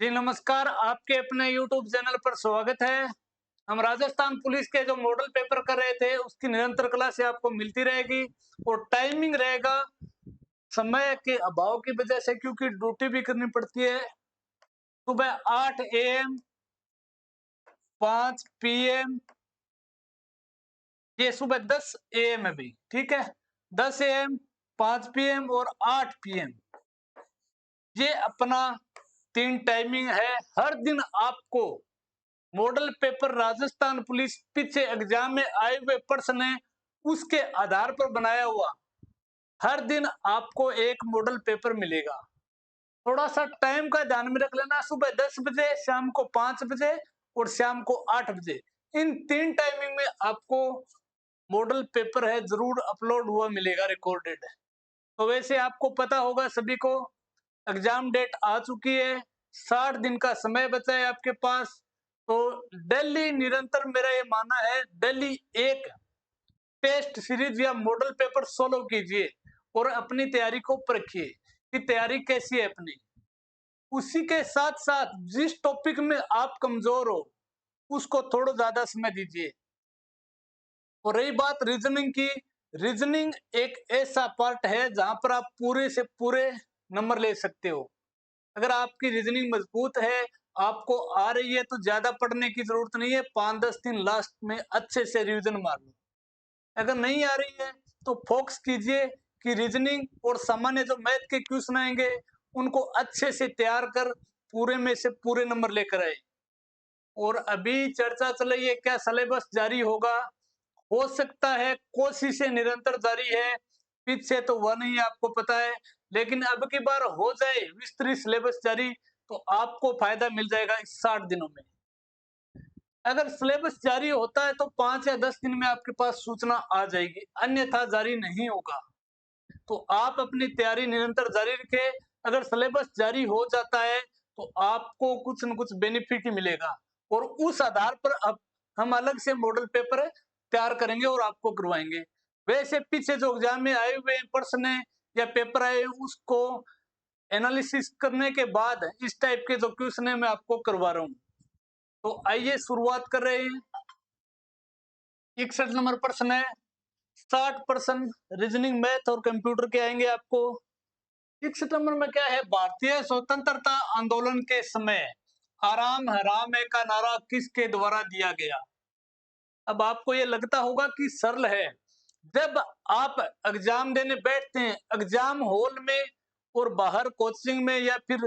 जी नमस्कार, आपके अपने यूट्यूब चैनल पर स्वागत है। हम राजस्थान पुलिस के जो मॉडल पेपर कर रहे थे, उसकी निरंतर क्लासें आपको मिलती रहेगी और टाइमिंग रहेगा। समय के अभाव की वजह से क्योंकि ड्यूटी भी करनी पड़ती है, सुबह 8 एएम, 5 पीएम, ये सुबह 10 एएम है भी, ठीक है? 10 एएम, 5 पीएम और 8 पीएम, ये अपना 3 टाइमिंग है। हर दिन आपको मॉडल पेपर राजस्थान पुलिस पीछे एग्जाम में आए हुए प्रश्न है, उसके आधार पर बनाया हुआ हर दिन आपको एक मॉडल पेपर मिलेगा। थोड़ा सा टाइम का ध्यान में रख लेना, सुबह 10 बजे, शाम को 5 बजे और शाम को 8 बजे। इन 3 टाइमिंग में आपको मॉडल पेपर है जरूर अपलोड हुआ मिलेगा, रिकॉर्डेड। तो वैसे आपको पता होगा सभी को, एग्जाम डेट आ चुकी है, 60 दिन का समय बचा है आपके पास। तो डेली निरंतर मेरा ये मानना है, डेली एक टेस्ट सीरीज या मॉडल पेपर सोल्व कीजिए और अपनी तैयारी को परखिए कि तैयारी कैसी है अपनी। उसी के साथ साथ जिस टॉपिक में आप कमजोर हो, उसको थोड़ा ज्यादा समय दीजिए। और रही बात रीजनिंग की, रीजनिंग एक ऐसा पार्ट है जहां पर आप पूरे से पूरे नंबर ले सकते हो। अगर आपकी रीजनिंग मजबूत है, आपको आ रही है, तो ज्यादा पढ़ने की जरूरत नहीं है, 5-10 दिन लास्ट में अच्छे से रिवीजन मार लो। अगर नहीं आ रही है तो फोकस कीजिए कि रीजनिंग और सामान्य जो मैथ के क्वेश्चन आएंगे, उनको अच्छे से तैयार कर पूरे में से पूरे नंबर लेकर आए। और अभी चर्चा चल रही है क्या सिलेबस जारी होगा, हो सकता है, कोशिशें निरंतर जारी है, पीछे तो वह नहीं आपको पता है, लेकिन अब की बार हो जाए विस्तृत सिलेबस जारी, तो आपको फायदा मिल जाएगा इस 60 दिनों में। अगर सिलेबस जारी होता है तो 5 या 10 दिन में आपके पास सूचना आ जाएगी, अन्यथा जारी नहीं होगा। तो आप अपनी तैयारी निरंतर जारी रखें। अगर सिलेबस जारी हो जाता है तो आपको कुछ न कुछ बेनिफिट ही मिलेगा और उस आधार पर अब हम अलग से मॉडल पेपर तैयार करेंगे और आपको करवाएंगे। वैसे पीछे जो एग्जाम में आए हुए प्रश्न है या पेपर आए, उसको एनालिसिस करने के बाद इस टाइप के जो क्वेश्चन है मैं आपको करवा रहा हूँ। तो आइए शुरुआत कर रहे हैं। 61 नंबर प्रश्न है, 60% रीजनिंग, मैथ और कंप्यूटर के आएंगे आपको। 61 नंबर में क्या है, भारतीय स्वतंत्रता आंदोलन के समय आराम हराम है का नारा किसके द्वारा दिया गया। अब आपको ये लगता होगा कि सरल है। जब आप एग्जाम देने बैठते हैं, एग्जाम हॉल में और बाहर कोचिंग में या फिर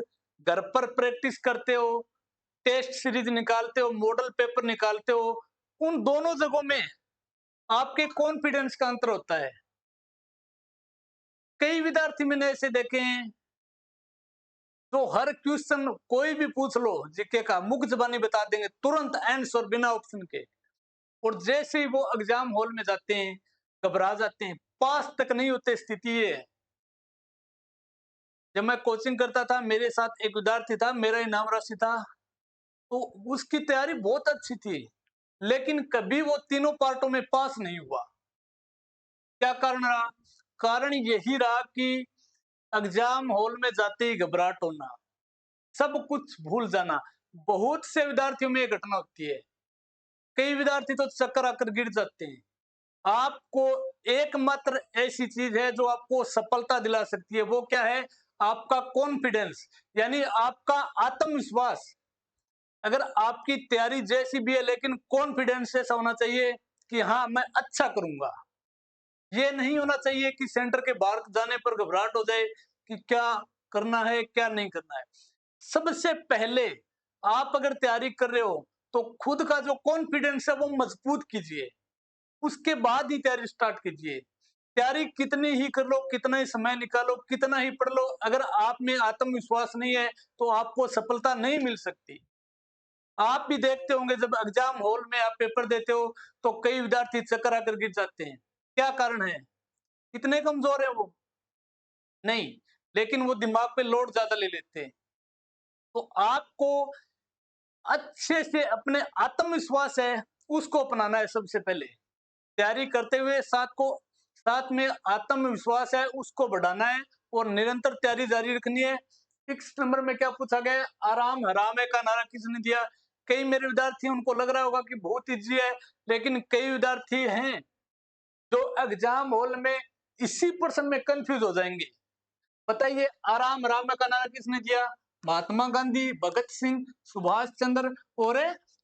घर पर प्रैक्टिस करते हो, टेस्ट सीरीज निकालते हो, मॉडल पेपर निकालते हो, उन दोनों जगहों में आपके कॉन्फिडेंस का अंतर होता है। कई विद्यार्थी मैंने ऐसे देखे हैं तो हर क्वेश्चन कोई भी पूछ लो जीके का, मुख जबानी बता देंगे तुरंत आंसर बिना ऑप्शन के। और जैसे ही वो एग्जाम हॉल में जाते हैं, घबरा जाते हैं, पास तक नहीं होते। स्थिति ये है। जब मैं कोचिंग करता था, मेरे साथ एक विद्यार्थी था, मेरा ही नाम राशि था, तो उसकी तैयारी बहुत अच्छी थी, लेकिन कभी वो तीनों पार्टों में पास नहीं हुआ। क्या कारण रहा? कारण यही रहा कि एग्जाम हॉल में जाते ही घबराहट होना, सब कुछ भूल जाना। बहुत से विद्यार्थियों में ये घटना होती है। कई विद्यार्थी तो चक्कर आकर गिर जाते हैं। आपको एकमात्र ऐसी चीज है जो आपको सफलता दिला सकती है, वो क्या है? आपका कॉन्फिडेंस, यानी आपका आत्मविश्वास। अगर आपकी तैयारी जैसी भी है, लेकिन कॉन्फिडेंस ऐसा होना चाहिए कि हाँ मैं अच्छा करूंगा। ये नहीं होना चाहिए कि सेंटर के बाहर जाने पर घबराहट हो जाए कि क्या करना है क्या नहीं करना है। सबसे पहले आप अगर तैयारी कर रहे हो तो खुद का जो कॉन्फिडेंस है वो मजबूत कीजिए, उसके बाद ही तैयारी स्टार्ट कीजिए। तैयारी कितनी ही कर लो, कितना ही समय निकालो, कितना ही पढ़ लो, अगर आप में आत्मविश्वास नहीं है तो आपको सफलता नहीं मिल सकती। आप भी देखते होंगे जब एग्जाम हॉल में आप पेपर देते हो तो कई विद्यार्थी चक्कर आकर गिर जाते हैं। क्या कारण है? कितने कमजोर है वो? नहीं, लेकिन वो दिमाग पे लोड ज्यादा ले लेते हैं। तो आपको अच्छे से अपने आत्मविश्वास है उसको अपनाना है। सबसे पहले तैयारी करते हुए साथ में आत्मविश्वास है उसको बढ़ाना है और निरंतर तैयारी जारी रखनी है। 6 नंबर में क्या पूछा गया, आराम हराम है का नारा किसने दिया। कई मेरे विद्यार्थी उनको लग रहा होगा कि बहुत इजी है, लेकिन कई विद्यार्थी हैं जो एग्जाम हॉल में इसी प्रश्न में कंफ्यूज हो जाएंगे। बताइए, आराम हराम है का नारा किसने दिया। महात्मा गांधी, भगत सिंह, सुभाष चंद्र और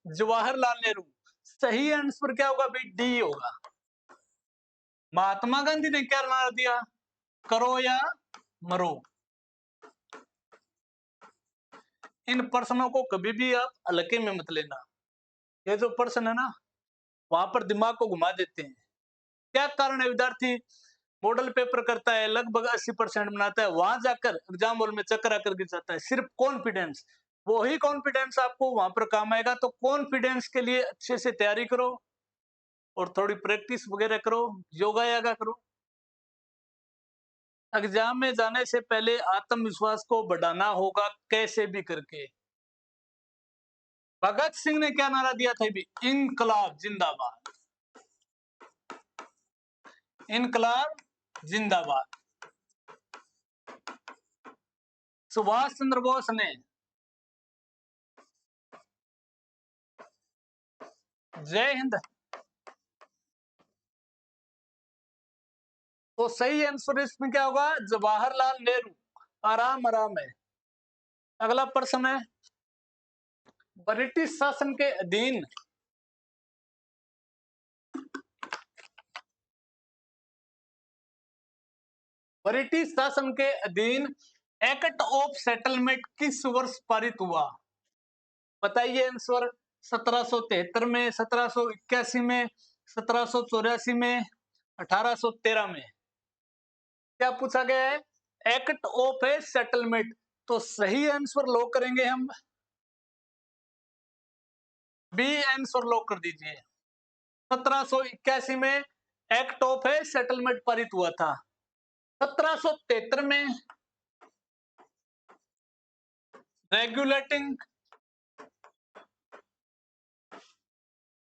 जवाहरलाल नेहरू। सही आंसर क्या होगा भाई, डी होगा। महात्मा गांधी ने क्या नारा दिया, करो या मरो। इन प्रश्नों को कभी भी आप हल्के में मत लेना। ये जो प्रश्न है ना, वहां पर दिमाग को घुमा देते हैं। क्या कारण है, विद्यार्थी मॉडल पेपर करता है, लगभग 80% बनाता है, वहां जाकर एग्जाम हॉल में चक्कर आकर गिर जाता है। सिर्फ कॉन्फिडेंस, वही कॉन्फिडेंस आपको वहां पर काम आएगा। तो कॉन्फिडेंस के लिए अच्छे से तैयारी करो और थोड़ी प्रैक्टिस वगैरह करो, योगा यागा करो। एग्जाम में जाने से पहले आत्मविश्वास को बढ़ाना होगा, कैसे भी करके। भगत सिंह ने क्या नारा दिया था भी, इनकलाब जिंदाबाद, इनकलाब जिंदाबाद। सुभाष चंद्र बोस ने जय हिंद। तो सही आंसर इसमें क्या होगा, जवाहरलाल नेहरू। आराम आराम है। अगला प्रश्न है, ब्रिटिश शासन के अधीन ब्रिटिश शासन के अधीन एक्ट ऑफ सेटलमेंट किस वर्ष पारित हुआ। बताइए आंसर। 1773 में, 1781 में, 1784 में, 1813 में। क्या पूछा गया है, एक्ट ऑफ ए सेटलमेंट। तो सही आंसर लॉक करेंगे हम, बी आंसर लॉक कर दीजिए। 1781 में एक्ट ऑफ ए सेटलमेंट पारित हुआ था। 1773 में रेगुलेटिंग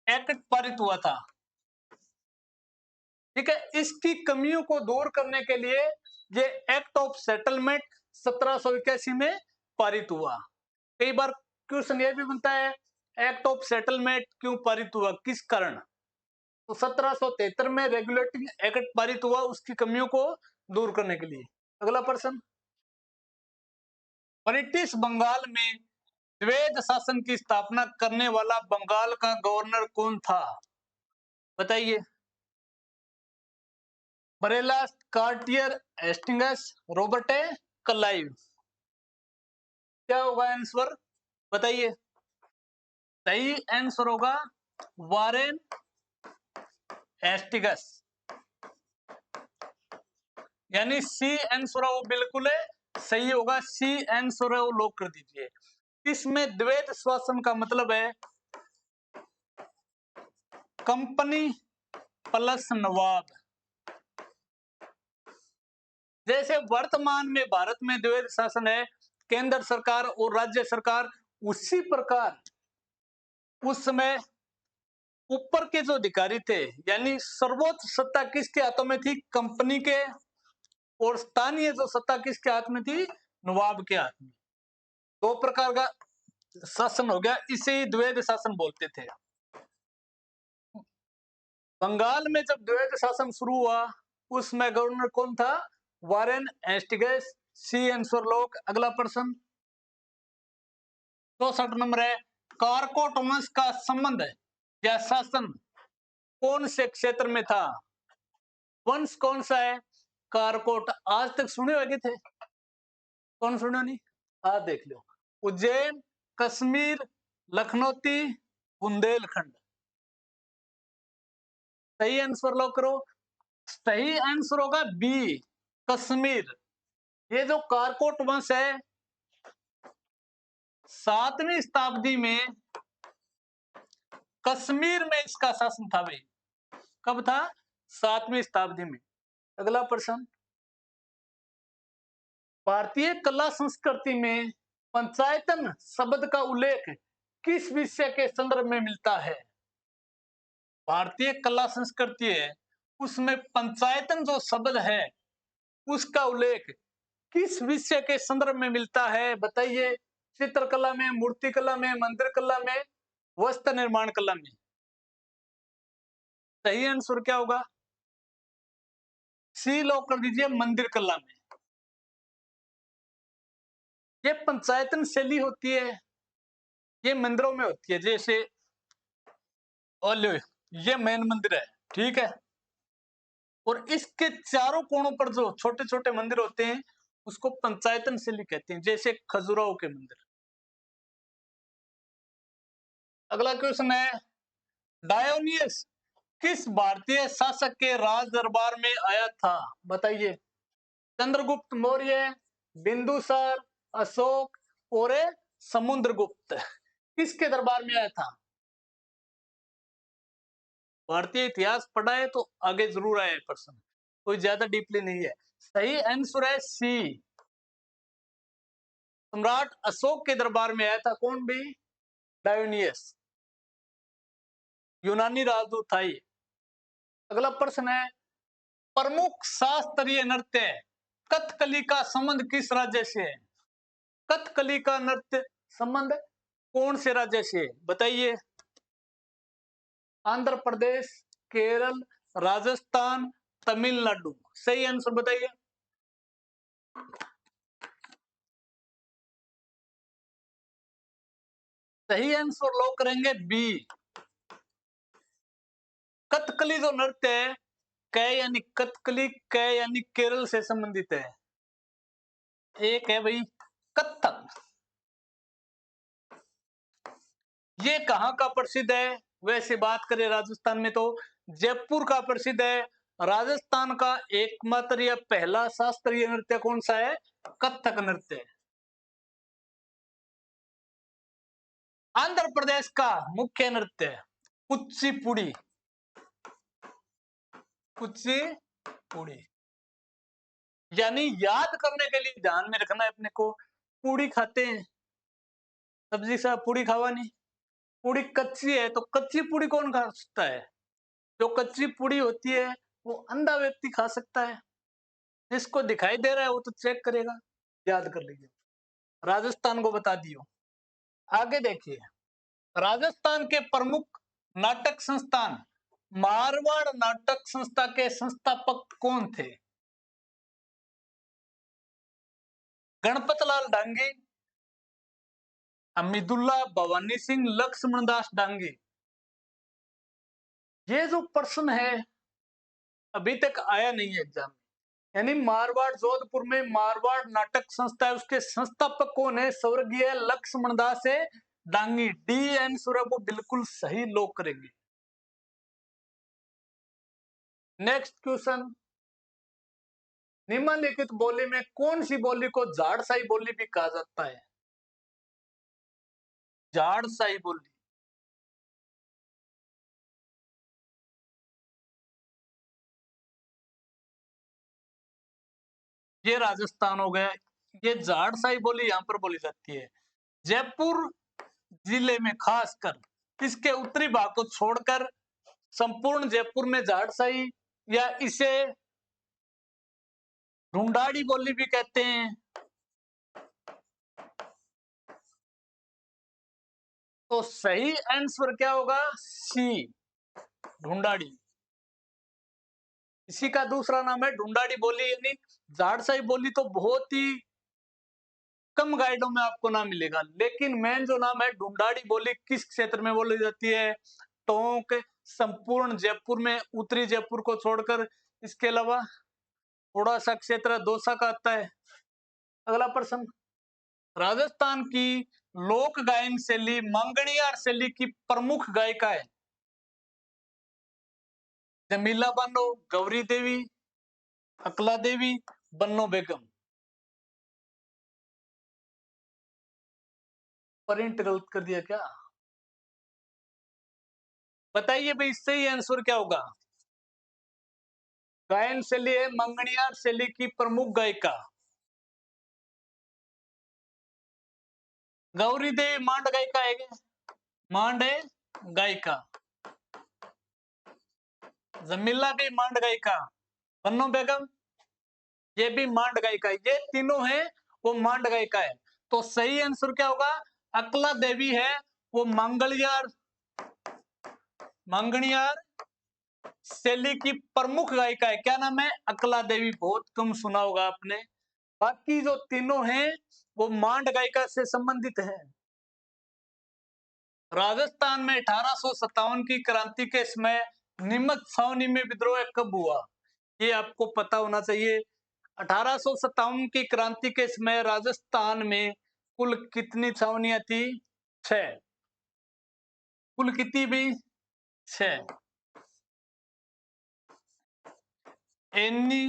एक्ट पारित हुआ था। ठीक है, इसकी कमियों को दूर करने के लिए ये एक्ट ऑफ सेटलमेंट 1781 में पारित हुआ। कई बार क्वेश्चन ये भी बनता है, एक्ट ऑफ सेटलमेंट क्यों पारित हुआ, किस कारण। तो 1773 में रेगुलेटिंग एक्ट पारित हुआ, उसकी कमियों को दूर करने के लिए। अगला प्रश्न, ब्रिटिश बंगाल में द्वैध शासन की स्थापना करने वाला बंगाल का गवर्नर कौन था। बताइए, Barlow, Cartier, Hastings, Robert Clive. क्या होगा आंसर, बताइए। सही आंसर होगा वारेन हेस्टिंग्स, यानी सी आंसर वो बिल्कुल सही होगा। सी आंसर वो लॉक कर दीजिए। इसमें द्वैध शासन का मतलब है कंपनी प्लस नवाब। जैसे वर्तमान में भारत में द्वैध शासन है, केंद्र सरकार और राज्य सरकार, उसी प्रकार उस समय ऊपर के जो अधिकारी थे, यानी सर्वोच्च सत्ता किसके हाथों में थी, कंपनी के, और स्थानीय जो सत्ता किसके हाथ में थी, नवाब के हाथ में। दो प्रकार का शासन हो गया, इसे ही द्वैध शासन बोलते थे। बंगाल में जब द्वैध शासन शुरू हुआ, उसमें गवर्नर कौन था, Warren Hastings. C answer lock. अगला प्रश्न 64 नंबर है, कारकोट वंश का संबंध या शासन कौन से क्षेत्र में था। वंश कौन सा है, कारकोट। आज तक सुने होंगे थे, कौन सुना नहीं, आज देख लो। उज्जैन, कश्मीर, लखनौती, बुंदेलखंड। सही आंसर लॉक करो। सही आंसर होगा बी, कश्मीर। ये जो कारकोट वंश है, 7वीं शताब्दी में कश्मीर में इसका शासन था भाई। कब था, 7वीं शताब्दी में। अगला प्रश्न, भारतीय कला संस्कृति में पंचायतन शब्द का उल्लेख किस विषय के संदर्भ में मिलता है। भारतीय कला संस्कृति है, उसमें पंचायतन जो शब्द है उसका उल्लेख किस विषय के संदर्भ में मिलता है? बताइए। चित्रकला में, मूर्तिकला में, मंदिर कला में, वस्त्र निर्माण कला में। सही आंसर क्या होगा? सी लॉक कर दीजिए, मंदिर कला में। ये पंचायतन शैली होती है, ये मंदिरों में होती है। जैसे ओले, ये मेन मंदिर है, ठीक है। और इसके चारों कोनों पर जो छोटे छोटे मंदिर होते हैं उसको पंचायतन शैली कहते हैं, जैसे खजुराहो के मंदिर। अगला क्वेश्चन है, डायोनियस किस भारतीय शासक के राज दरबार में आया था? बताइए। चंद्रगुप्त मौर्य, बिंदुसार, अशोक और समुद्रगुप्त, किसके दरबार में आया था? भारतीय इतिहास पढ़ा है तो आगे जरूर आया है प्रश्न, कोई ज्यादा डीपली नहीं है। सही आंसर है सी, सम्राट अशोक के दरबार में आया था। कौन भी? डायोनियस, यूनानी राजदूत था ये। अगला प्रश्न है, प्रमुख शास्त्रीय नृत्य कथकली का संबंध किस राज्य से है? कथकली का नृत्य संबंध कौन से राज्य से है? बताइए। आंध्र प्रदेश, केरल, राजस्थान, तमिलनाडु। सही आंसर बताइए। सही आंसर लॉक करेंगे बी। कथकली जो नृत्य है, कै यानी कथकली, कै यानी केरल से संबंधित है। एक है भाई कथक। ये कहाँ का प्रसिद्ध है? वैसे बात करें राजस्थान में तो जयपुर का प्रसिद्ध है। राजस्थान का एकमात्र या पहला शास्त्रीय नृत्य कौन सा है? कथक नृत्य। आंध्र प्रदेश का मुख्य नृत्य कुचिपुड़ी। कुचिपुड़ी यानी याद करने के लिए ध्यान में रखना है अपने को। पूड़ी खाते हैं, सब्जी सा पूड़ी खावा नहीं। पूड़ी कच्ची है तो कच्ची पूड़ी कौन खा सकता है? जो कच्ची पूड़ी होती है वो अंधा व्यक्ति खा सकता है। जिसको दिखाई दे रहा है वो तो चेक करेगा। याद कर लीजिए, राजस्थान को बता दियो। आगे देखिए, राजस्थान के प्रमुख नाटक संस्थान मारवाड़ नाटक संस्था के संस्थापक कौन थे? गणपत लाल डांगे, अमीदुल्ला भवानी सिंह, लक्ष्मण दास डांगे। ये जो प्रश्न है अभी तक आया नहीं है एग्जाम में। यानी मारवाड़, जोधपुर में मारवाड़ नाटक संस्था है, उसके संस्थापक कौन है? स्वर्गीय लक्ष्मण दास है डांगी। डी आंसर को बिल्कुल सही लॉक करेंगे। नेक्स्ट क्वेश्चन, निम्नलिखित बोली में कौन सी बोली को झाड़साई बोली भी कहा जाता है? झाड़साई बोली। ये राजस्थान हो गया। ये झाड़साई बोली यहाँ पर बोली जाती है। जयपुर जिले में खासकर इसके उत्तरी भाग को छोड़कर संपूर्ण जयपुर में झाड़साई या इसे ढूंढाड़ी बोली भी कहते हैं। तो सही आंसर क्या होगा? सी, ढूंढाड़ी। इसी का दूसरा नाम है ढूंढाड़ी बोली। यानी झाड़साई बोली तो बहुत ही कम गाइडों में आपको ना मिलेगा, लेकिन मेन जो नाम है ढूंढाड़ी बोली किस क्षेत्र में बोली जाती है? टोंक, संपूर्ण जयपुर में, उत्तरी जयपुर को छोड़कर। इसके अलावा थोड़ा सा क्षेत्र दौसा का आता है। अगला प्रश्न, राजस्थान की लोक गायन शैली मंगणियार शैली की प्रमुख गायिका है? जमीला बानो, गौरी देवी, अकला देवी, बन्नो बेगम। प्रिंट गलत कर दिया क्या? बताइए भाई, सही आंसर क्या होगा? गायन शैली है मंगणियार शैली की प्रमुख गायिका गौरी देवी। मांड गायिका है क्या? मांड है गायिका। जमीला भी मांड गायिका। बन्नो बेगम ये भी मांडगाई का है, ये तीनों है वो मांडगाई का है। तो सही आंसर क्या होगा? अकला देवी है वो मंगलयार मंगनियार शैली की प्रमुख गायिका है। क्या नाम है? अकला देवी। बहुत कम सुना होगा आपने। बाकी जो तीनों हैं वो मांड गायिका से संबंधित हैं। राजस्थान में 1857 की क्रांति के समय नीमच छावनी में विद्रोह कब हुआ? ये आपको पता होना चाहिए। 1857 की क्रांति के समय राजस्थान में कुल कितनी छावनियां थी? 6। कुल कितनी भी? 6। एनी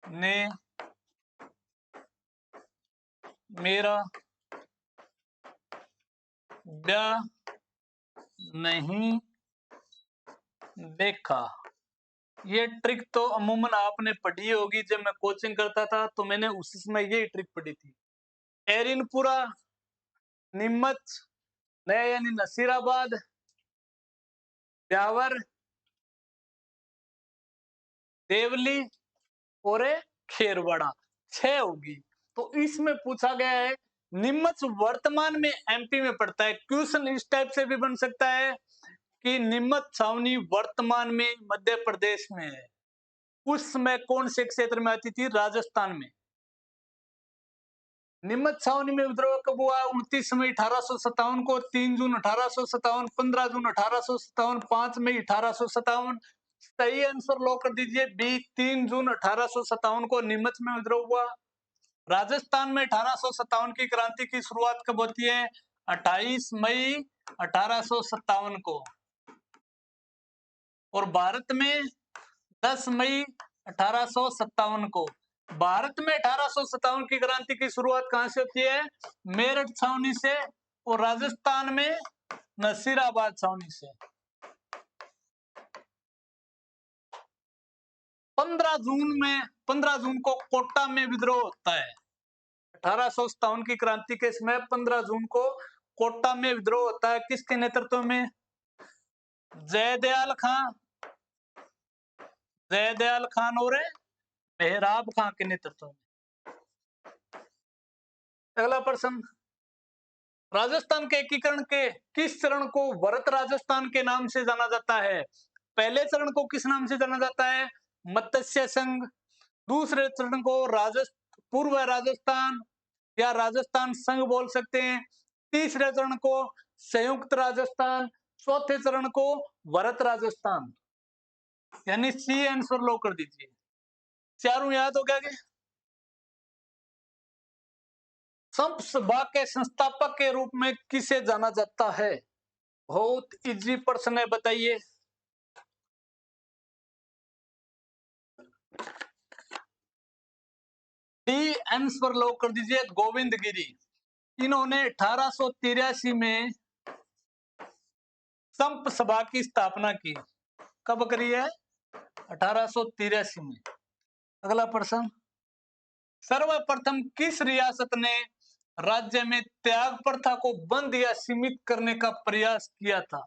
ने मेरा ब्याह नहीं देखा। ये ट्रिक तो अमूमन आपने पढ़ी होगी। जब मैं कोचिंग करता था तो मैंने उस समय ये ट्रिक पढ़ी थी। एरिनपुरा, नीमच, नया यानी नसीराबाद, ब्यावर, देवली और खेरवाड़ा, 6 होगी। तो इसमें पूछा गया है नीमच वर्तमान में एमपी में पड़ता है। क्वेश्चन इस टाइप से भी बन सकता है कि नीमच छावनी वर्तमान में मध्य प्रदेश में है। उस समय कौन से क्षेत्र में आती थी? राजस्थान में। नीमच छावनी में विद्रोह कब हुआ? 29 मई 1857 को, 3 जून 1857, 15 जून 1857, 5 मई 1857। सही आंसर लॉक कर दीजिए बी, 3 जून 1857 को नीमच में विद्रोह हुआ। राजस्थान में 1857 की क्रांति की शुरुआत कब होती है? 28 मई 1857 को। और भारत में 10 मई 1857 को। भारत में 1857 की क्रांति की शुरुआत कहां से होती है? मेरठ छावनी से। और राजस्थान में नसीराबाद छावनी से। 15 जून को कोटा में विद्रोह होता है। 1857 की क्रांति के समय 15 जून को कोटा में विद्रोह होता है। किसके नेतृत्व में? जयदयाल खां जयदयाल खान और मेहराब खां के नेतृत्व में। अगला प्रश्न, राजस्थान के एकीकरण के किस चरण को भरत राजस्थान के नाम से जाना जाता है? पहले चरण को किस नाम से जाना जाता है? मत्स्य संघ। दूसरे चरण को पूर्व राजस्थान या राजस्थान संघ बोल सकते हैं। तीसरे चरण को संयुक्त राजस्थान। चौथे चरण को भरत राजस्थान। यानी सी आंसर लो कर दीजिए। चारों याद हो गया कि संत सभा के संस्थापक के रूप में किसे जाना जाता है? बहुत इजी प्रश्न है, बताइए। डी आंसर लो कर दीजिए, गोविंद गिरी। इन्होंने 1883 में संत सभा की स्थापना की। कब करी है? 1883 में। अगला प्रश्न, सर्वप्रथम किस रियासत ने राज्य में त्याग प्रथा को बंद या सीमित करने का प्रयास किया था?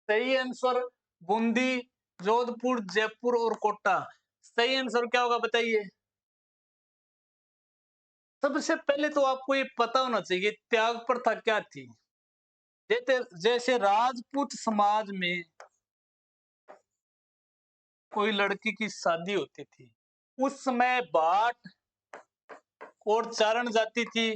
सही आंसर बूंदी, जोधपुर, जयपुर और कोटा। सही आंसर क्या होगा बताइए। सबसे पहले तो आपको ये पता होना चाहिए त्याग प्रथा क्या थी। जैसे राजपूत समाज में कोई लड़की की शादी होती थी, उस समय भाट और चारण जाति थी,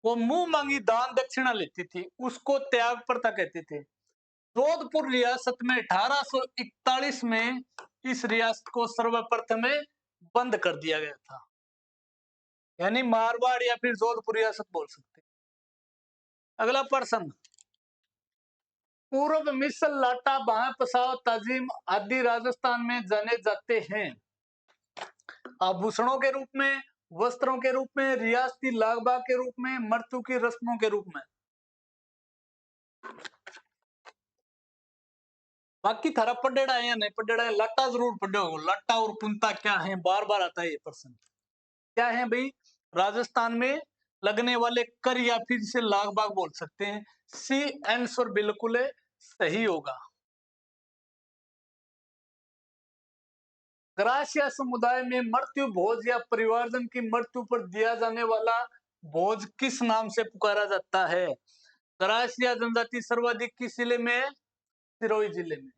वो मुंह मांगी दान दक्षिणा लेती थी, उसको त्याग प्रथा कहते थे। जोधपुर रियासत में 1841 में इस रियासत को सर्वप्रथम बंद कर दिया गया था। यानी मारवाड़ या फिर जोधपुर रियासत बोल सकते हैं। अगला प्रश्न, पूर्व मिसल, लाटा, बाह, पसाव, तजीम आदि राजस्थान में जाने जाते हैं आभूषणों के रूप में, वस्त्रों के रूप में, रियासती लागबा के रूप में, मृत्यु की रस्मों के रूप में। बाकी थारा पढ़ेड़ा है या नहीं पढ़ेड़ा है? लट्टा जरूर पढ़े हो। लट्टा और कुंता क्या है? बार बार आता है ये प्रश्न। क्या है भाई? राजस्थान में लगने वाले कर या फिर इसे लाग बाग बोल सकते हैं। सी आंसर बिल्कुल सही होगा। ग्रासिया समुदाय में मृत्यु भोज या परिवारजन की मृत्यु पर दिया जाने वाला भोज किस नाम से पुकारा जाता है? ग्रासिया जनजाति सर्वाधिक किस जिले में है? सिरोही जिले में।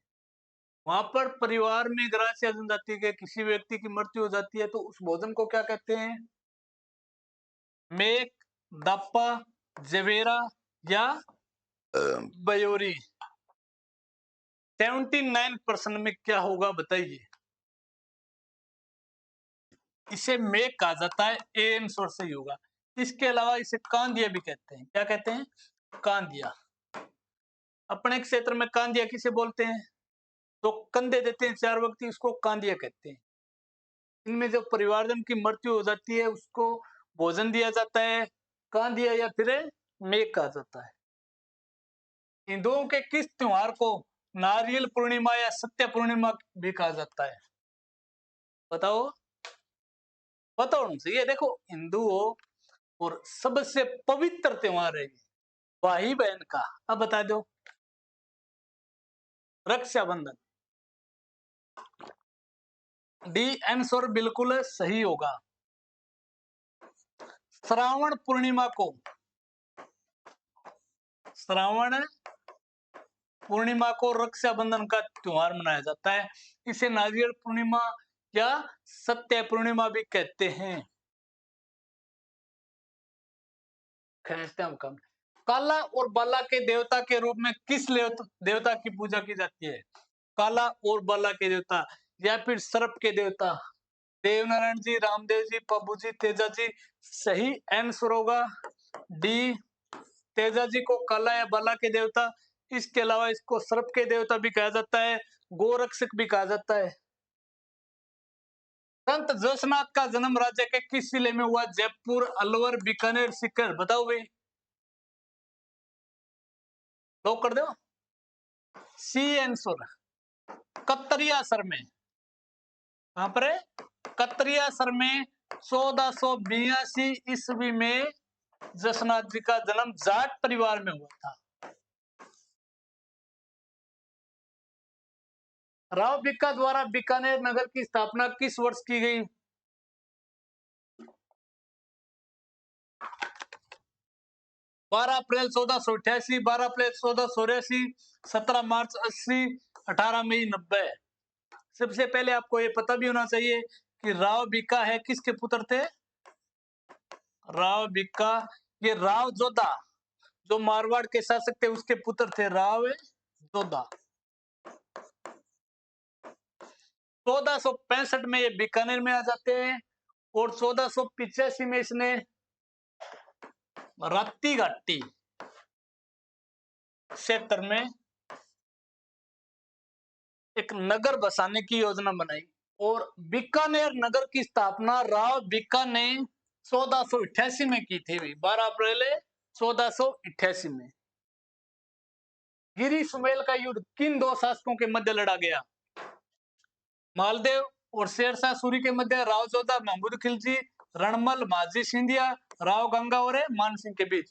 वहां पर परिवार में ग्रासिया जनजाति के किसी व्यक्ति की मृत्यु हो जाती है तो उस भोजन को क्या कहते हैं? मेक, दापा, जवेरा या बयोरी। 79% में क्या होगा बताइए? इसे मेक कहा जाता है, ए आंसर सही होगा। इसके अलावा इसे कांदिया भी कहते हैं। क्या कहते हैं? कांदिया। अपने क्षेत्र में कांदिया किसे बोलते हैं? तो कंधे देते हैं 4 व्यक्ति, उसको कांदिया कहते हैं। इनमें जब परिवारजन की मृत्यु हो जाती है उसको भोजन दिया जाता है, कांदिया या फिर मेक कहा जाता है। हिंदुओं के किस त्योहार को नारियल पूर्णिमा या सत्य पूर्णिमा भी कहा जाता है? बताओ। बताओ उनसे। ये देखो, हिंदुओं और सबसे पवित्र त्योहार है भाई बहन का। अब बता दो। रक्षाबंधन। डी आंसर बिल्कुल सही होगा। श्रावण पूर्णिमा को, श्रावण पूर्णिमा को रक्षाबंधन का त्योहार मनाया जाता है। इसे नारियल पूर्णिमा या सत्य पूर्णिमा भी कहते हैं। काला और बाला के देवता के रूप में किस देवता की पूजा की जाती है? काला और बाला के देवता या फिर सर्प के देवता? देवनारायण जी, रामदेव जी, पप्पू जी, तेजा जी। सही आंसर होगा डी। तेजा जी को काला या बाला के देवता, इसके अलावा इसको सर्प के देवता भी कहा जाता है, गोरक्षक भी कहा जाता है। संत जोशनाथ का जन्म राज्य के किस जिले में हुआ? जयपुर, अलवर, बीकानेर, सीकर। बताओ भाई। लॉक कर दो। सी आंसर कतरियासर में। कहां पर है? कतरियासर में 1482 ईस्वी में जसनाथ जी का जन्म जाट परिवार में हुआ था। राव भिक्का द्वारा बीकानेर नगर की स्थापना किस वर्ष की गई? 12 अप्रैल 1488, 12 अप्रैल 1484, 17 मार्च 80, 18 मई 90। सबसे पहले आपको ये पता भी होना चाहिए कि राव भिक्का है किसके पुत्र थे? राव भिक्का, ये राव जोधा जो मारवाड़ के शासक थे उसके पुत्र थे राव जोधा। 1465 में ये बीकानेर में आ जाते हैं और 1485 में इसने राती घाटी क्षेत्र में एक नगर बसाने की योजना बनाई और बीकानेर नगर की स्थापना राव भिक्का ने 1488 में की थी। 12 अप्रैल 1488 में। गिरी सुमेल का युद्ध किन दो शासकों के मध्य लड़ा गया? मालदेव और शेरशाह सूरी के मध्य, राव जोधा, महमूद खिलजी, रणमल, माझी सिंधिया, राव गंगा और मान सिंह के बीच।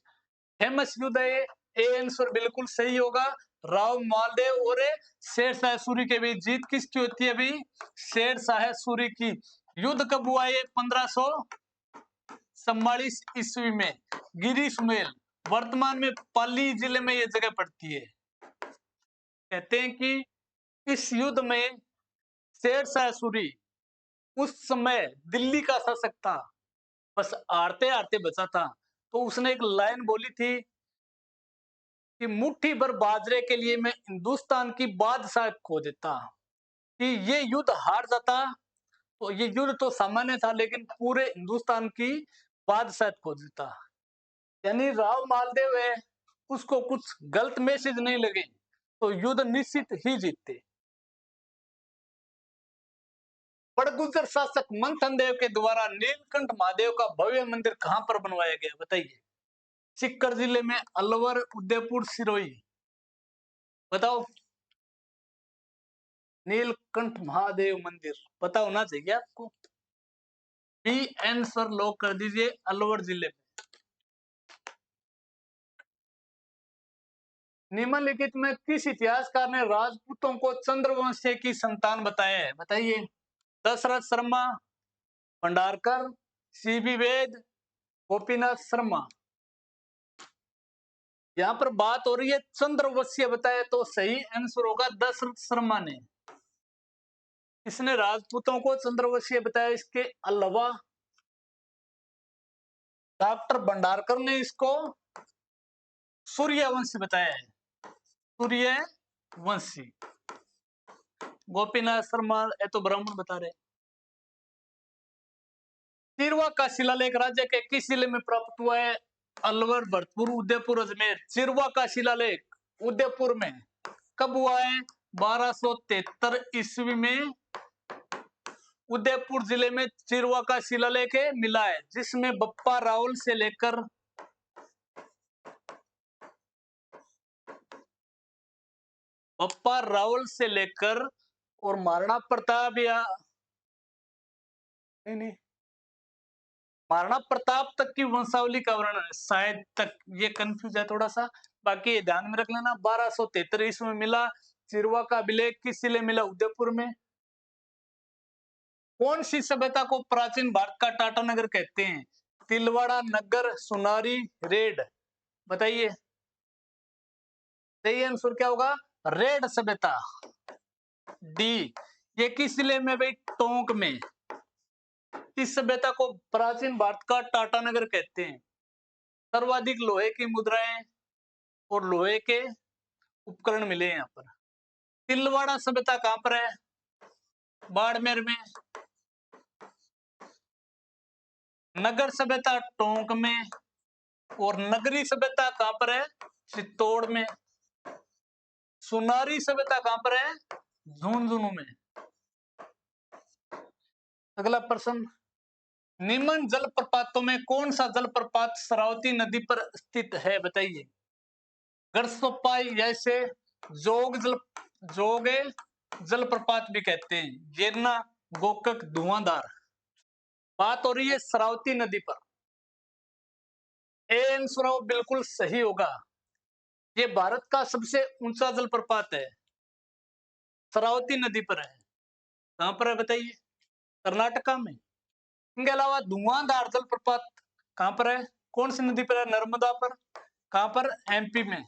फेमस युद्ध है। ए आंसर बिल्कुल सही होगा। राव मालदेव और शेरशाह सूरी के बीच जीत किसकी होती है? अभी शेरशाह सूरी की। युद्ध कब हुआ? ये 1544 ईस्वी में। गिरी सुमेल वर्तमान में पाली जिले में ये जगह पड़ती है। कहते हैं कि इस युद्ध में शेरशाह सूरी उस समय दिल्ली का शासक था, बस हारते हारते बचा था। तो उसने एक लाइन बोली थी कि मुट्ठी भर बाजरे के लिए मैं हिंदुस्तान की बादशाह खो देता। कि ये युद्ध हार जाता तो ये युद्ध तो सामान्य था लेकिन पूरे हिंदुस्तान की बादशाह खो देता। यानी राव मालदेव है, उसको कुछ गलत मैसेज नहीं लगे तो युद्ध निश्चित ही जीतते। बड़गुजर शासक मंथन देव के द्वारा नीलकंठ महादेव का भव्य मंदिर कहां पर बनवाया गया? बताइए। सीकर जिले में, अलवर, उदयपुर, सिरोही। बताओ। नीलकंठ महादेव मंदिर पता होना चाहिए आपको। बी आंसर लॉक कर दीजिए, अलवर जिले में। निम्नलिखित में किस इतिहासकार ने राजपूतों को चंद्रवंश की संतान बताया है? बताइए। दशरथ शर्मा, भंडारकर, सीबी वेद, गोपीनाथ शर्मा। यहाँ पर बात हो रही है चंद्रवंशीय बताया, तो सही आंसर होगा दशरथ शर्मा ने। इसने राजपूतों को चंद्रवंशीय बताया। इसके अलावा डॉक्टर भंडारकर ने इसको सूर्यवंशी बताया है, सूर्यवंशी। गोपीनाथ शर्मा ये तो ब्राह्मण बता रहे। चिरवा का शिलालेख राज्य के किस जिले में प्राप्त हुआ है? अलवर, भरतपुर, उदयपुर, अजमेर। चिरवा का शिलालेख उदयपुर में कब हुआ है? 1273 ईस्वी में उदयपुर जिले में चिरवा का शिलालेख मिला है, जिसमें बप्पा रावल से लेकर और महाराणा प्रताप या नहीं महाराणा प्रताप तक की वंशावली का वर्णन है शायद तक, ये कंफ्यूज है थोड़ा सा, बाकी ये ध्यान में रख लेना। 1273 ईस्वी में मिला। चिरवा का अभिलेख किस जिले मिला? उदयपुर में। कौन सी सभ्यता को प्राचीन भारत का टाटा नगर कहते हैं? तिलवाड़ा, नगर, सुनारी, रेड। बताइए सही आंसर क्या होगा? रेड सभ्यता, डी। ये किस जिले में भाई? टोंक में। इस सभ्यता को प्राचीन भारत का टाटा नगर कहते हैं। सर्वाधिक लोहे की मुद्राएं और लोहे के उपकरण मिले हैं यहाँ पर। तिलवाड़ा सभ्यता कहां पर है? बाड़मेर में। नगर सभ्यता टोंक में, और नगरी सभ्यता कहां पर है? चित्तौड़ में। सुनारी सभ्यता कहां पर है? झुंझुनू में। अगला प्रश्न, निम्न जलप्रपातों में कौन सा जलप्रपात शरावती नदी पर स्थित है? बताइए। गढ़सोपाई, जैसे जोग जलप्रपात भी कहते हैं, गिरना, गोकक, धुआंधार। बात हो रही है शरावती नदी पर। आंसर बिल्कुल सही होगा। ये भारत का सबसे ऊंचा जलप्रपात है, शरावती नदी पर है। कहां पर है बताइए? कर्नाटका में। इनके अलावा धुआंधार जलप्रपात कहां पर है? कौन सी नदी पर है? नर्मदा पर। कहां पर? एमपी में।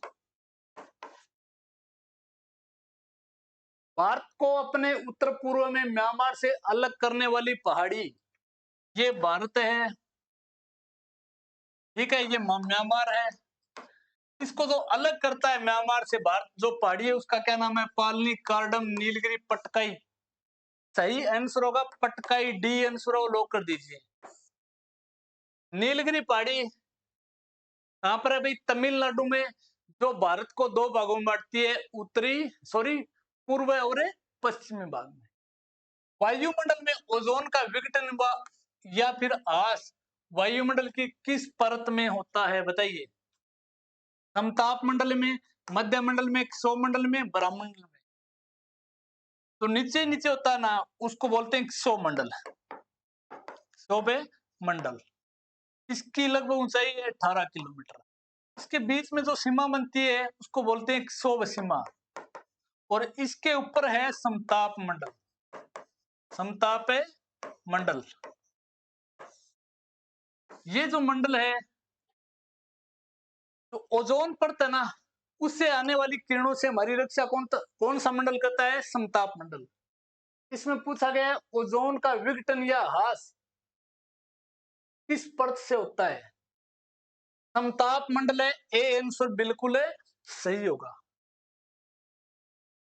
भारत को अपने उत्तर पूर्व में म्यांमार से अलग करने वाली पहाड़ी, ये भारत है, ठीक है, ये म्यांमार है। इसको जो अलग करता है म्यांमार से भारत, जो पहाड़ी है, उसका क्या नाम है? पालनी, कार्डम, नीलगिरी, पटकाई। सही आंसर होगा पटकाई, डी आंसर हो, लॉक कर दीजिए। नीलगिरी पहाड़ी कहां पर है भाई? तमिलनाडु में, जो भारत को दो भागों में बांटती है, पूर्व और पश्चिमी भाग में। वायुमंडल में ओजोन का विघटन या फिर ह्रास वायुमंडल की किस परत में होता है? बताइए। समताप मंडल में, मध्य मंडल में, क्षोभमंडल में, ब्रह्मंडल में। तो नीचे नीचे होता है ना, उसको बोलते हैं क्षोभमंडल, क्षोभ मंडल। इसकी लगभग ऊंचाई है 18 किलोमीटर। इसके बीच में जो सीमा बनती है उसको बोलते हैं क्षोभ सीमा, और इसके ऊपर है समताप मंडल, समताप मंडल। ये जो मंडल है, तो ओजोन परत है ना, उससे आने वाली किरणों से हमारी रक्षा कौन सा मंडल करता है? समताप मंडल। इसमें पूछा गया है ओजोन का विघटन या ह्रास किस परत से होता है? समताप मंडल है, ए आंसर बिल्कुल है सही होगा।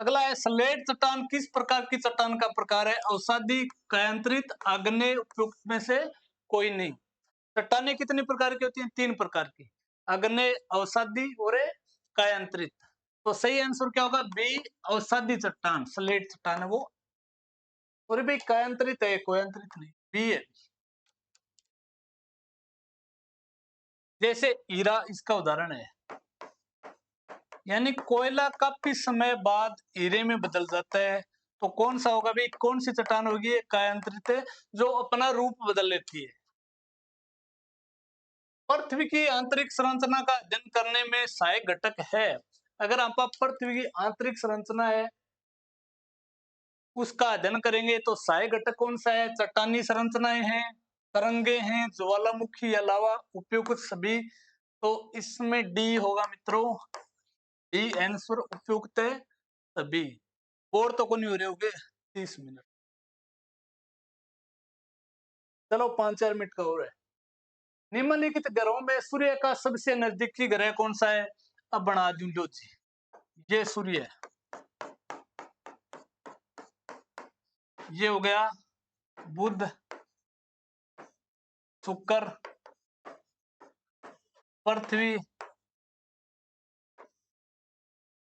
अगला है स्लेट चट्टान किस प्रकार की चट्टान का प्रकार है? अवसादी, कायांतरित, आग्नेय, उपयुक्त में से कोई नहीं। चट्टानें कितने प्रकार की होती हैं? 3 प्रकार की, आग्नेय, अवसादी और कायांतरित। तो सही आंसर क्या होगा? बी, अवसादी चट्टान, स्लेट चट्टान है वो। और भाई कायांतरित है, कोयांतरित नहीं, बी है। जैसे हीरा इसका उदाहरण है, यानी कोयला काफी समय बाद हीरे में बदल जाता है, तो कौन सा होगा भाई? कौन सी चट्टान होगी? कायांतरित है, जो अपना रूप बदल लेती है। पृथ्वी की आंतरिक संरचना का अध्ययन करने में सहायक घटक है। अगर आप पृथ्वी की आंतरिक संरचना है उसका अध्ययन करेंगे तो सहायक घटक कौन सा है? चट्टानी संरचनाएं हैं, तरंगे हैं, ज्वालामुखी अलावा उपयुक्त सभी। तो इसमें डी होगा मित्रों, डी आंसर उपयुक्त है सभी। और तो को नहीं हो रहे होगे 30 मिनट। चलो 5-4 मिनट का और है। निम्नलिखित ग्रहों में सूर्य का सबसे नजदीकी ग्रह कौन सा है? अब बना दूं लो जी, ये सूर्य है, ये हो गया बुध, शुक्र, पृथ्वी,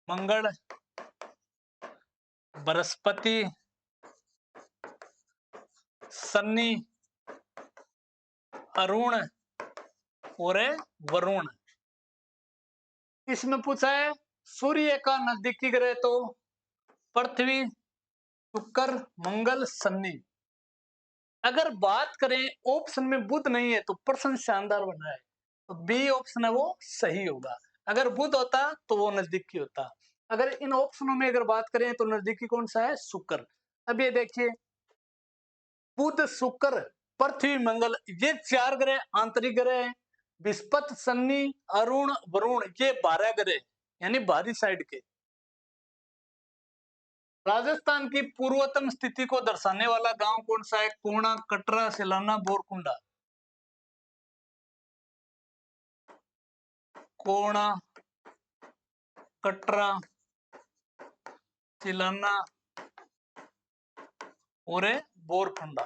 मंगल, बृहस्पति, शनि, अरुण और वरुण। इसमें पूछा है सूर्य का नजदीकी ग्रह तो पृथ्वी, शुक्र, मंगल, शनि। अगर बात करें ऑप्शन में बुध नहीं है तो प्रश्न शानदार बना है, तो बी ऑप्शन है वो सही होगा। अगर बुध होता तो वो नजदीकी होता। अगर इन ऑप्शनों में अगर बात करें तो नजदीकी कौन सा है? शुक्र। अब ये देखिए, बुध, शुक्र, पृथ्वी, मंगल, ये 4 ग्रह आंतरिक ग्रह हैं। बृहस्पति, शनि, अरुण, वरुण, ये 12 ग्रह यानी बाहरी साइड के। राजस्थान की पूर्वतम स्थिति को दर्शाने वाला गांव कौन सा है? कोणा, कटरा, सिलाना, बोरकुंडा। कोणा, कटरा, सिलाना और बोरकुंडा।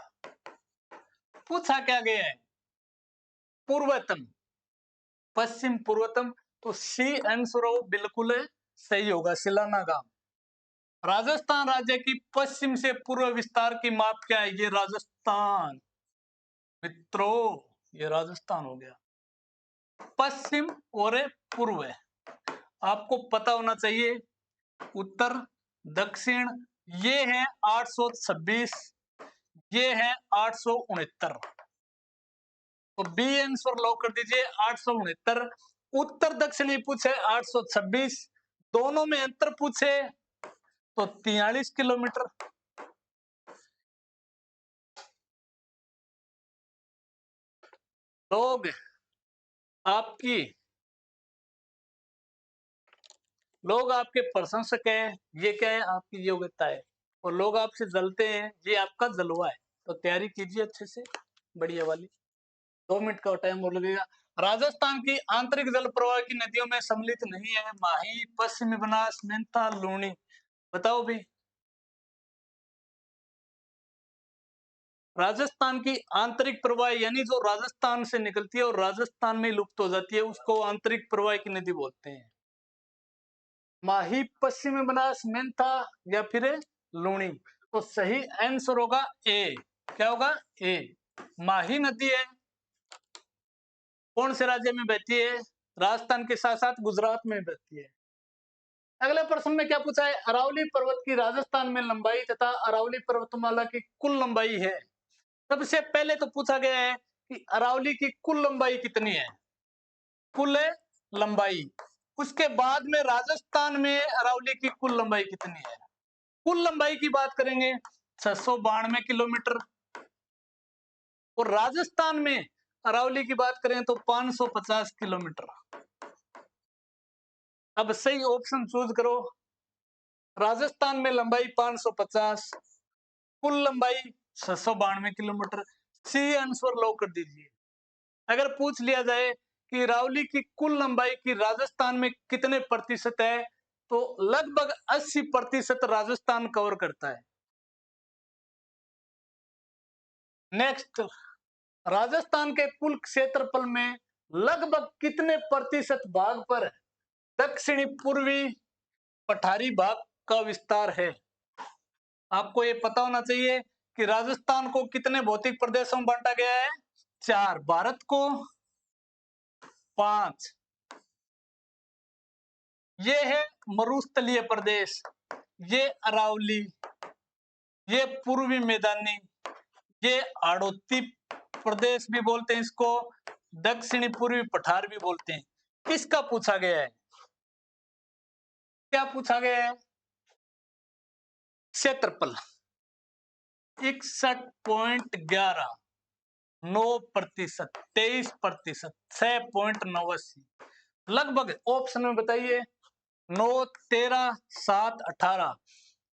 पूछा क्या गया है? पूर्वतम, पश्चिम पूर्वतम, तो सी आंसर बिल्कुल सही होगा, सिलाना गांव। राजस्थान राज्य की पश्चिम से पूर्व विस्तार की माप क्या है? ये राजस्थान मित्रों, ये राजस्थान हो गया। पश्चिम और पूर्व आपको पता होना चाहिए। उत्तर, दक्षिण, ये है 826, ये है 869। तो बी आंसर लॉक कर दीजिए 869। उत्तर दक्षिणी पूछे 826, दोनों में अंतर पूछे तो 43 किलोमीटर। लोग आपकी लोग आपके प्रशंसक है, ये क्या है? आपकी योग्यता है। और लोग आपसे जलते हैं, ये आपका जलवा है। तो तैयारी कीजिए अच्छे से, बढ़िया वाली। 2 मिनट का टाइम और लगेगा। राजस्थान की आंतरिक जल प्रवाह की नदियों में सम्मिलित नहीं है। माही, पश्चिमी बनास, मेंथा, लूनी। बताओ भी। राजस्थान की आंतरिक प्रवाह यानी जो राजस्थान से निकलती है और राजस्थान में लुप्त हो जाती है, उसको आंतरिक प्रवाह की नदी बोलते हैं। माही, पश्चिमी बनास, मेंथा या फिर लूनी। तो सही आंसर होगा ए। क्या होगा? ए। माही नदी है, कौन से राज्य में बहती है? राजस्थान के साथ साथ गुजरात में बहती है। अगले प्रश्न में क्या पूछा है? अरावली पर्वत की राजस्थान में लंबाई तथा अरावली पर्वतमाला की कुल लंबाई है। सबसे पहले तो पूछा गया है कि अरावली की कुल लंबाई कितनी है, कुल लंबाई। उसके बाद में राजस्थान में अरावली की कुल लंबाई कितनी है। कुल लंबाई की बात करेंगे 692 किलोमीटर, और राजस्थान में अरावली की बात करें तो 550 किलोमीटर। अब सही ऑप्शन चूज करो। राजस्थान में लंबाई 550, कुल लंबाई 692 किलोमीटर। सी आंसर लॉक कर दीजिए। अगर पूछ लिया जाए कि अरावली की कुल लंबाई की राजस्थान में कितने प्रतिशत है, तो लगभग 80% राजस्थान कवर करता है। नेक्स्ट, राजस्थान के कुल क्षेत्रफल में लगभग कितने प्रतिशत भाग पर दक्षिणी पूर्वी पठारी भाग का विस्तार है? आपको ये पता होना चाहिए कि राजस्थान को कितने भौतिक प्रदेशों में बांटा गया है? 4। भारत को 5। ये है मरुस्थलीय प्रदेश, ये अरावली, ये पूर्वी मैदानी, ये आड़ोती प्रदेश भी बोलते हैं इसको, दक्षिणी पूर्वी पठार भी बोलते हैं। किसका पूछा गया है? क्या पूछा गया है? क्षेत्रफल। 61.11, 9%, 23%, 6.89, लगभग ऑप्शन में बताइए। 9, 13, 7, 18।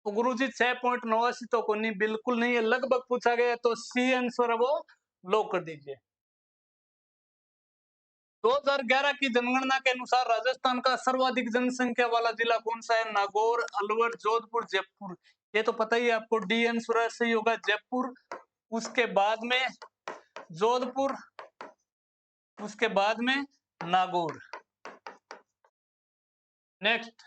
तो गुरुजी 6.89 तो को नहीं, बिल्कुल नहीं है, लगभग पूछा गया, तो सी आंसर है वो लॉक कर दीजिए। 2011 की जनगणना के अनुसार राजस्थान का सर्वाधिक जनसंख्या वाला जिला कौन सा है? नागौर, अलवर, जोधपुर, जयपुर। ये तो पता ही है आपको, डी आंसर सही होगा जयपुर, उसके बाद में जोधपुर, उसके बाद में नागौर। नेक्स्ट,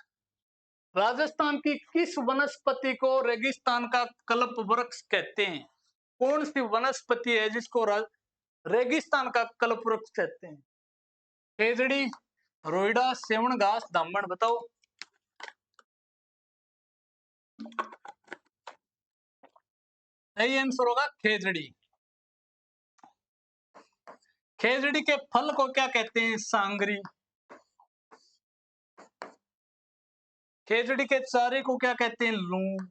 राजस्थान की किस वनस्पति को रेगिस्तान का कल्प वृक्ष कहते हैं? कौन सी वनस्पति है जिसको रेगिस्तान का कल्प वृक्ष कहते हैं? खेजड़ी, रोइडा, सेवण घास, दामन, बताओ। सही आंसर होगा खेजड़ी। खेजड़ी के फल को क्या कहते हैं? सांगरी। खेजड़ी के चारे को क्या कहते हैं? लूं।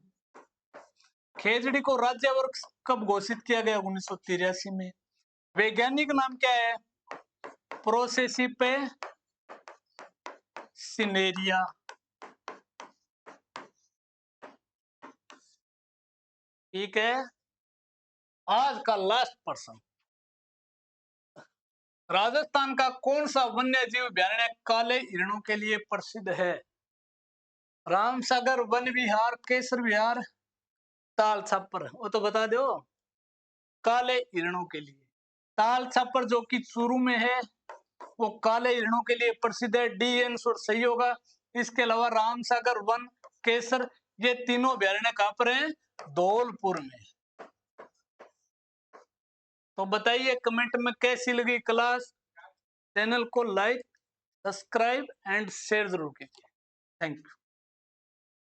खेजड़ी को राज्य वृक्ष कब घोषित किया गया? 1983 में। वैज्ञानिक नाम क्या है? प्रोसेसिपे सिनेरिया। ठीक है, आज का लास्ट प्रश्न, राजस्थान का कौन सा वन्य जीव अभयारण्य काले हिरणों के लिए प्रसिद्ध है? रामसागर वन विहार, केसर विहार, ताल छापर, वो तो बता दो। काले हिरणों के लिए ताल छापर जो कि चूरू में है, वो काले हिरणों के लिए प्रसिद्ध है, डी आंसर सही होगा। इसके अलावा रामसागर वन, केसर, ये तीनों अभयारण्य कहां पर हैं? धौलपुर में। तो बताइए कमेंट में कैसी लगी क्लास। चैनल को लाइक, सब्सक्राइब एंड शेयर जरूर कीजिए। Thank you.